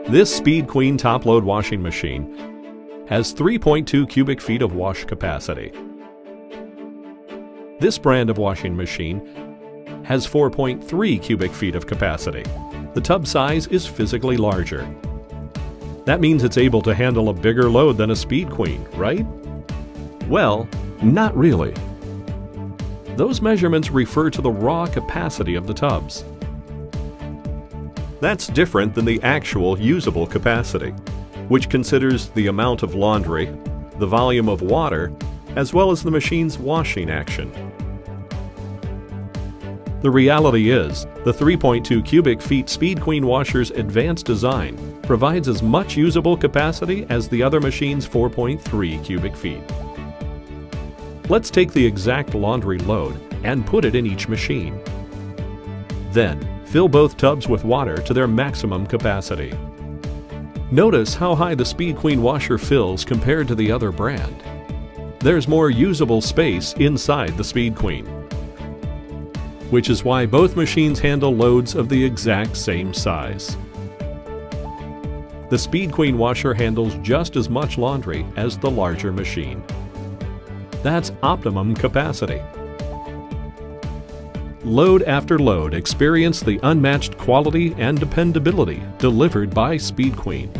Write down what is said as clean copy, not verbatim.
This Speed Queen top-load washing machine has 3.2 cubic feet of wash capacity. This brand of washing machine has 4.3 cubic feet of capacity. The tub size is physically larger. That means it's able to handle a bigger load than a Speed Queen, right? Well, not really. Those measurements refer to the raw capacity of the tubs. That's different than the actual usable capacity, which considers the amount of laundry, the volume of water, as well as the machine's washing action. The reality is, the 3.2 cubic feet Speed Queen washer's advanced design provides as much usable capacity as the other machine's 4.3 cubic feet. Let's take the exact laundry load and put it in each machine. Then, fill both tubs with water to their maximum capacity. Notice how high the Speed Queen washer fills compared to the other brand. There's more usable space inside the Speed Queen, which is why both machines handle loads of the exact same size. The Speed Queen washer handles just as much laundry as the larger machine. That's optimum capacity. Load after load, experience the unmatched quality and dependability delivered by Speed Queen.